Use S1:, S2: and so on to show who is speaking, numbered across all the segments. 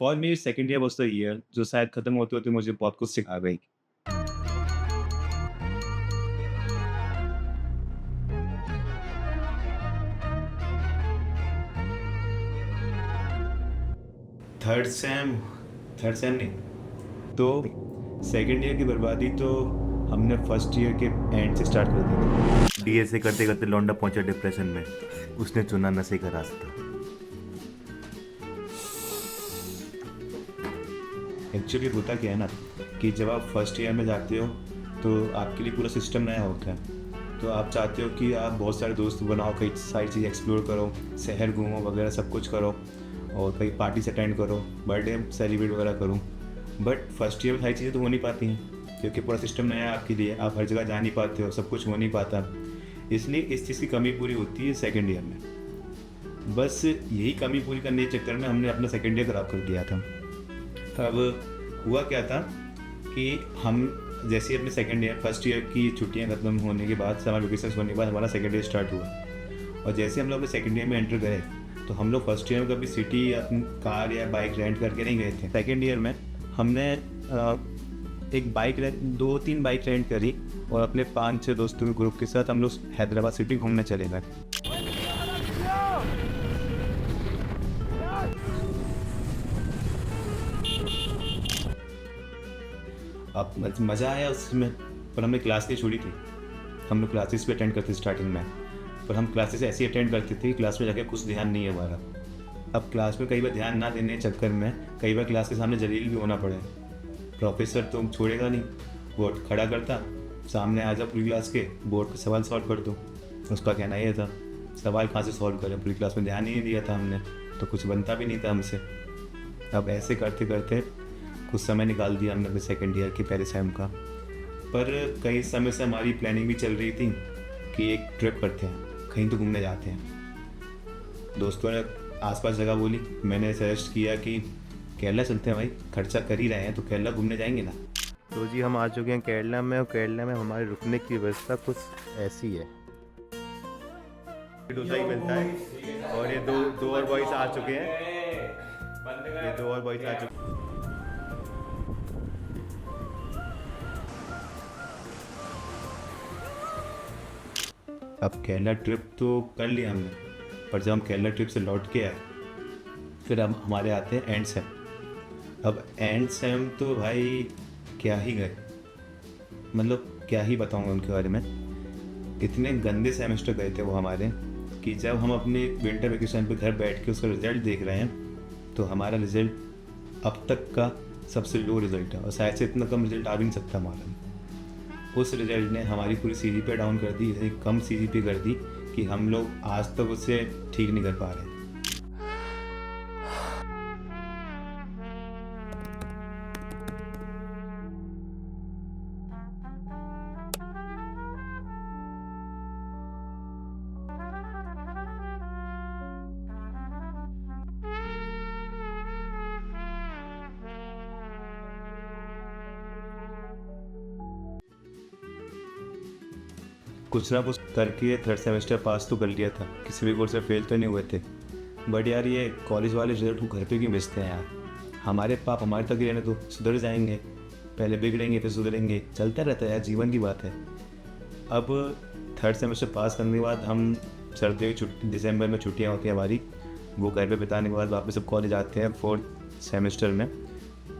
S1: For me second year was the year जो शायद खत्म होते-होते मुझे बहुत कुछ सिखा गई। थर्ड सेम थर्ड सेम नहीं, तो सेकंड ईयर की बर्बादी तो हमने फर्स्ट ईयर के एंड से स्टार्ट कर दी थी।
S2: डीएसए करते करते लौंडा पहुंचा डिप्रेशन में। उसने चुना नशे का रास्ता।
S1: एक्चुअली होता क्या है ना कि जब आप फर्स्ट ईयर में जाते हो तो आपके लिए पूरा सिस्टम नया होता है। तो आप चाहते हो कि आप बहुत सारे दोस्त बनाओ, कई सारी चीज़ें एक्सप्लोर करो, शहर घूमो वगैरह सब कुछ करो और कई पार्टीज अटेंड करो, बर्थडे सेलिब्रेट वगैरह करो। बट फर्स्ट ईयर में सारी चीज़ें तो हो नहीं पाती हैं क्योंकि पूरा सिस्टम नया है आपके लिए, आप हर जगह जा नहीं पाते हो, सब कुछ हो नहीं पाता। इसलिए इस चीज़ की कमी पूरी होती है सेकेंड ईयर में। बस यही कमी पूरी करने के चक्कर में हमने अपना सेकेंड ईयर ख़राब कर दिया था। तब हुआ क्या था कि हम जैसे ही अपने सेकेंड ईयर फर्स्ट ईयर की छुट्टियां खत्म होने के बाद, समर वेकेशन होने के बाद हमारा सेकेंड ईयर स्टार्ट हुआ। और जैसे हम लोग अपने सेकेंड ईयर में एंटर गए तो हम लोग फर्स्ट ईयर में कभी सिटी या अपनी कार या बाइक रेंट करके नहीं गए थे। सेकेंड ईयर में हमने एक बाइक 2-3 बाइक रेंट करी और अपने 5-6 दोस्तों के ग्रुप के साथ हम लोग हैदराबाद सिटी घूमने चले गए। अब मज़ा आया उसमें, पर हमने क्लास नहीं छोड़ी थी। हम लोग क्लासेस भी अटेंड करते स्टार्टिंग में, पर हम क्लासेस ऐसे अटेंड करते थे क्लास में जाके कुछ ध्यान नहीं है हमारा। अब क्लास में कई बार ध्यान ना देने के चक्कर में कई बार क्लास के सामने जलील भी होना पड़े। प्रोफेसर तो छोड़ेगा नहीं, बोर्ड खड़ा करता, सामने आ जा पूरी क्लास के, बोर्ड पे सवाल सॉल्व कर दो। उसका कहना ये था सवाल कहाँ से सॉल्व करें, पूरी क्लास में ध्यान ही नहीं दिया था हमने, तो कुछ बनता भी नहीं था हमसे। अब ऐसे करते करते कुछ समय निकाल दिया हमने अपने सेकेंड ईयर के पहले सेम का। पर कई समय से हमारी प्लानिंग भी चल रही थी कि एक ट्रिप करते हैं, कहीं तो घूमने जाते हैं। दोस्तों ने आसपास जगह बोली, मैंने सजेस्ट किया कि केरला चलते हैं भाई, खर्चा कर ही रहे हैं तो केरला घूमने जाएंगे ना।
S2: तो जी हम आ चुके हैं केरला में, और केरला में हमारे रुकने की व्यवस्था कुछ ऐसी है। डोसा ही मिलता है और ये दो और बॉयज आ चुके हैं। ये दो और बॉयज आ चुके हैं।
S1: अब केरला ट्रिप तो कर लिया हमने, पर जब हम केरला ट्रिप से लौट के आए फिर अब हमारे आते हैं एंड सेम। अब एंड सेम तो भाई क्या ही गए, मतलब क्या ही बताऊंगा उनके बारे में। इतने गंदे सेमेस्टर गए थे वो हमारे कि जब हम अपने विंटर वेकेशन पे घर बैठ के उसका रिज़ल्ट देख रहे हैं तो हमारा रिज़ल्ट अब तक का सबसे लो रिज़ल्ट है और शायद से इतना कम रिज़ल्ट आ भी नहीं सकता हमारा। उस रिज़ल्ट ने हमारी पूरी सीजीपीए डाउन कर दी, इतनी कम सीजीपीए कर दी कि हम लोग आज तक उसे ठीक नहीं कर पा रहे। कुछ ना कुछ करके थर्ड सेमेस्टर पास तो कर लिया था, किसी भी कोर्स में फेल तो नहीं हुए थे। बट यार ये कॉलेज वाले रिजल्ट को घर पे क्यों भेजते हैं यार, हमारे पाप हमारे तक ही रहने तो सुधर जाएंगे, पहले बिगड़ेंगे फिर सुधरेंगे, चलता रहता है यार, जीवन की बात है। अब थर्ड सेमेस्टर पास करने के बाद हम सर्दियों की छुट्टी, दिसंबर में छुट्टियाँ होती हैं हमारी, वो घर पे बिताने के बाद वापस सब कॉलेज आते हैं फोर्थ सेमेस्टर में।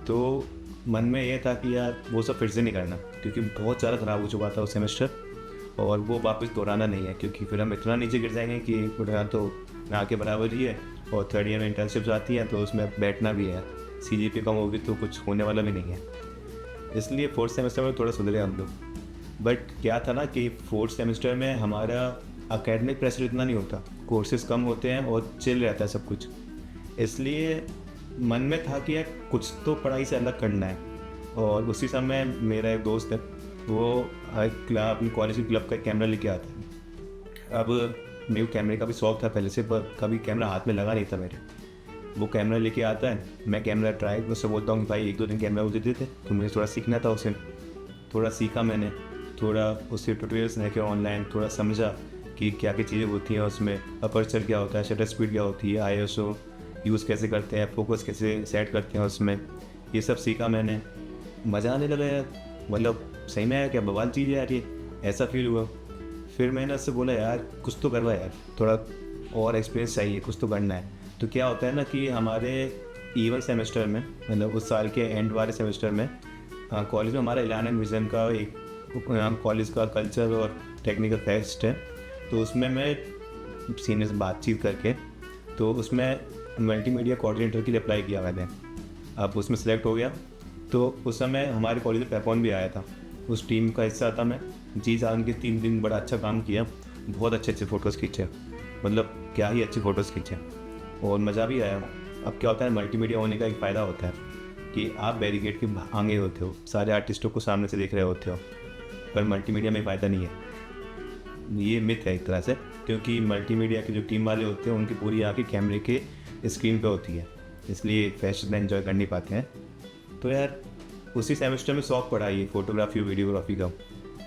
S1: तो मन में ये था कि यार वो सब फिर से नहीं करना क्योंकि बहुत ज़्यादा ख़राब हो चुका था वो सेमेस्टर और वो वापस दोहराना नहीं है क्योंकि फिर हम इतना नीचे गिर जाएंगे कि उठा तो ना के बराबर ही है। और थर्ड ईयर में इंटर्नशिप्स आती हैं तो उसमें बैठना भी है, सीजीपीए कम होगी तो कुछ होने वाला भी नहीं है। इसलिए फोर्थ सेमेस्टर में थोड़ा सुधरे हम लोग। बट क्या था ना कि फोर्थ सेमेस्टर में हमारा एकेडमिक प्रेशर इतना नहीं होता, कोर्सेज कम होते हैं और चिल रहता है सब कुछ। इसलिए मन में था कि यार कुछ तो पढ़ाई से अलग करना है। और उसी समय मेरा एक दोस्त है, वो अपने कॉलेज के क्लब का कैमरा लेके आता है। अब मेरे को कैमरे का भी शौक था पहले से, पर कभी कैमरा हाथ में लगा नहीं था मेरे। वो कैमरा लेके आता है, मैं कैमरा ट्राई उससे बोलता हूँ भाई 1-2 दिन कैमरा वो देते थे तो मुझे थोड़ा सीखना था उससे। थोड़ा सीखा मैंने, थोड़ा उससे ट्यूटोरियल्स देखे ऑनलाइन, थोड़ा समझा कि क्या क्या चीज़ें होती हैं उसमें, अपर्चर क्या होता है, शटर स्पीड क्या होती है, आईएसओ, यूज़ कैसे करते हैं, फोकस कैसे सेट करते हैं उसमें, ये सब सीखा मैंने। मज़ा आने लगा यार, मतलब सही में यार क्या बवाल चीज़ है यार ये, ऐसा फील हुआ। फिर मैंने उससे बोला यार कुछ तो करवा यार, थोड़ा और एक्सपीरियंस चाहिए, कुछ तो करना है। तो क्या होता है ना कि हमारे इवन सेमेस्टर में, मतलब उस साल के एंड वाले सेमेस्टर में कॉलेज में हमारा इलान एंड विज़न का एक कॉलेज का कल्चर और टेक्निकल फेस्ट है। तो उसमें मैं सीनियर से बातचीत करके तो उसमें मल्टीमीडिया कोऑर्डिनेटर के लिए अप्लाई किया मैंने। अब उसमें सेलेक्ट हो गया। तो उस समय हमारे कॉलेज में पेपॉन भी आया था, उस टीम का हिस्सा था मैं। जी जान के 3 दिन बड़ा अच्छा काम किया, बहुत अच्छे फ़ोटोज़ खींचे, मतलब क्या ही अच्छी फ़ोटोज़ खींचे और मज़ा भी आया। अब क्या होता है, मल्टीमीडिया होने का एक फ़ायदा होता है कि आप बैरिकेड के आगे होते हो, सारे आर्टिस्टों को सामने से देख रहे होते हो, पर मल्टीमीडिया में फ़ायदा नहीं है। ये मिथ है एक तरह से, क्योंकि मल्टीमीडिया के जो टीम वाले होते हैं उनकी पूरी आँखें कैमरे के स्क्रीन पे होती है, इसलिए फैशन एंजॉय कर नहीं पाते हैं। तो यार उसी सेमेस्टर में शौक पड़ा ये फ़ोटोग्राफी वीडियोग्राफी का।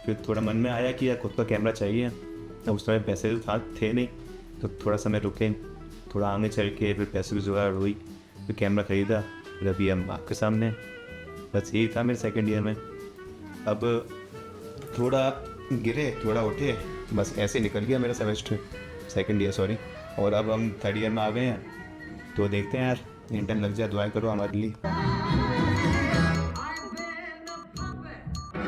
S1: फिर थोड़ा मन में आया कि यार खुद का कैमरा चाहिए। अब उस समय पैसे तो थे नहीं, तो थोड़ा समय रुके, थोड़ा आगे चल के फिर पैसे की जुगाड़ हुई, फिर कैमरा ख़रीदा। फिर अभी हम आपके सामने, बस यही था मेरे सेकेंड ईयर में। अब थोड़ा गिरे थोड़ा उठे, बस ऐसे निकल गया मेरा सेमेस्टर, सेकेंड ईयर सॉरी। और अब हम थर्ड ईयर में आ गए हैं, तो देखते हैं यार, इंटर्न लग जाए, दुआएं करो हमारे लिए।